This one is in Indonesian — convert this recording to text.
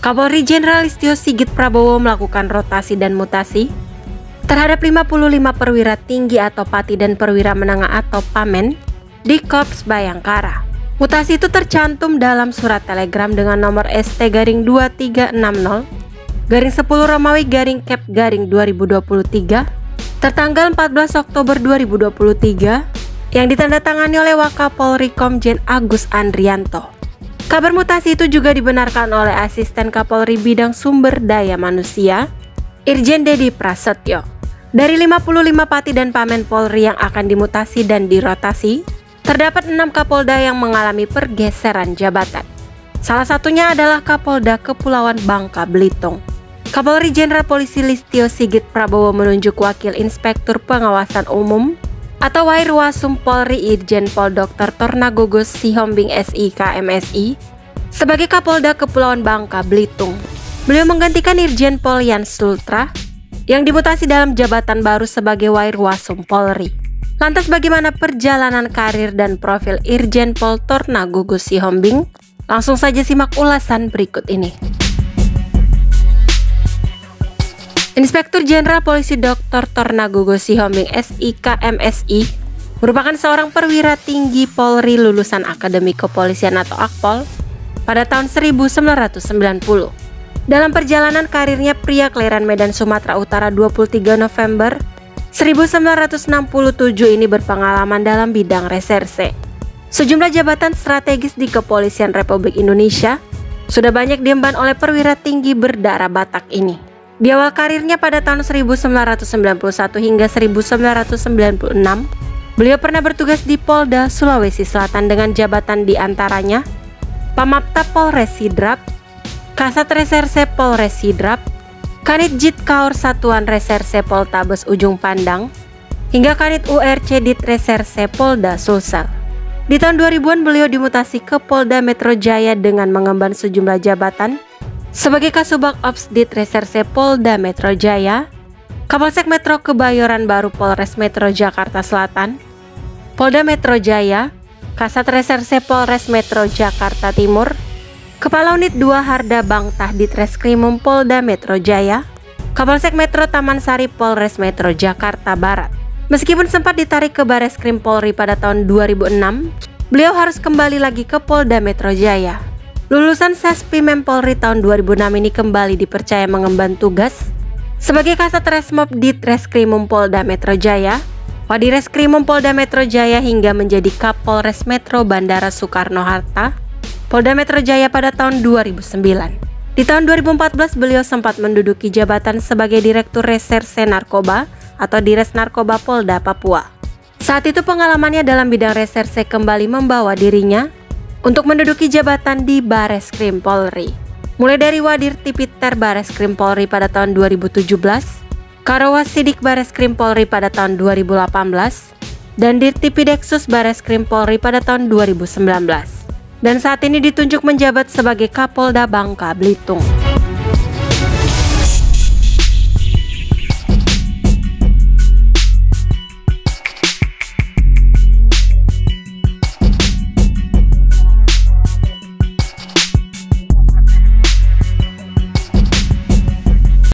Kapolri Jenderal Listio Sigit Prabowo melakukan rotasi dan mutasi terhadap 55 perwira tinggi atau pati dan perwira menengah atau pamen di Korps Bayangkara. Mutasi itu tercantum dalam surat telegram dengan nomor ST-2360-10 Romawi-Cap-2023 tertanggal 14 Oktober 2023 yang ditandatangani oleh Wakapolri Komjen Agus Andrianto. Kabar mutasi itu juga dibenarkan oleh Asisten Kapolri Bidang Sumber Daya Manusia, Irjen Dedi Prasetyo. Dari 55 pati dan pamen Polri yang akan dimutasi dan dirotasi, terdapat 6 Kapolda yang mengalami pergeseran jabatan. Salah satunya adalah Kapolda Kepulauan Bangka Belitung. Kapolri Jenderal Polisi Listio Sigit Prabowo menunjuk Wakil Inspektur Pengawasan Umum atau Wairwasum Polri Irjen Pol Dr. Tornagogos Sihombing SIK MSI sebagai Kapolda Kepulauan Bangka Belitung. Beliau menggantikan Irjen Pol Yan Sultra yang dimutasi dalam jabatan baru sebagai Wairwasum Polri. Lantas bagaimana perjalanan karir dan profil Irjen Pol Tornagogos Sihombing? Langsung saja simak ulasan berikut ini. Inspektur Jenderal Polisi Dr. Tornagogos Sihombing SIK MSI merupakan seorang perwira tinggi Polri lulusan Akademi Kepolisian atau Akpol pada tahun 1990. Dalam perjalanan karirnya, pria kelahiran Medan, Sumatera Utara 23 November 1967 ini berpengalaman dalam bidang reserse. Sejumlah jabatan strategis di Kepolisian Republik Indonesia sudah banyak diemban oleh perwira tinggi berdarah Batak ini. Di awal karirnya pada tahun 1991 hingga 1996, beliau pernah bertugas di Polda Sulawesi Selatan dengan jabatan diantaranya Pamapta Polres Sidrap, Kasat Reserse Polres Sidrap, Kanit Jitkaur Satuan Reserse Poltabes Ujung Pandang, hingga Kanit URC Dit Reserse Polda Sulsel. Di tahun 2000-an beliau dimutasi ke Polda Metro Jaya dengan mengemban sejumlah jabatan sebagai Kasubag Ops Dit Reserse Polda Metro Jaya, Kapolsek Metro Kebayoran Baru Polres Metro Jakarta Selatan, Polda Metro Jaya, Kasat Reserse Polres Metro Jakarta Timur, Kepala Unit 2 Harda Bangtah Ditreskrimum Polda Metro Jaya, Kapolsek Metro Taman Sari Polres Metro Jakarta Barat. Meskipun sempat ditarik ke Bareskrim Polri pada tahun 2006, beliau harus kembali lagi ke Polda Metro Jaya. Lulusan Sespimem Polri tahun 2006 ini kembali dipercaya mengemban tugas sebagai Kasat Resmob Ditreskrimum Polda Metro Jaya, Wadireskrimum Polda Metro Jaya hingga menjadi Kapolres Metro Bandara Soekarno-Hatta, Polda Metro Jaya pada tahun 2009. Di tahun 2014 beliau sempat menduduki jabatan sebagai Direktur Reserse Narkoba atau Dires Narkoba Polda Papua. Saat itu pengalamannya dalam bidang reserse kembali membawa dirinya untuk menduduki jabatan di Bareskrim Polri. Mulai dari Wadir Tipiter Bareskrim Polri pada tahun 2017, Karowas Sidik Bareskrim Polri pada tahun 2018, dan Dirtipideksus Bareskrim Polri pada tahun 2019. Dan saat ini ditunjuk menjabat sebagai Kapolda Bangka Belitung.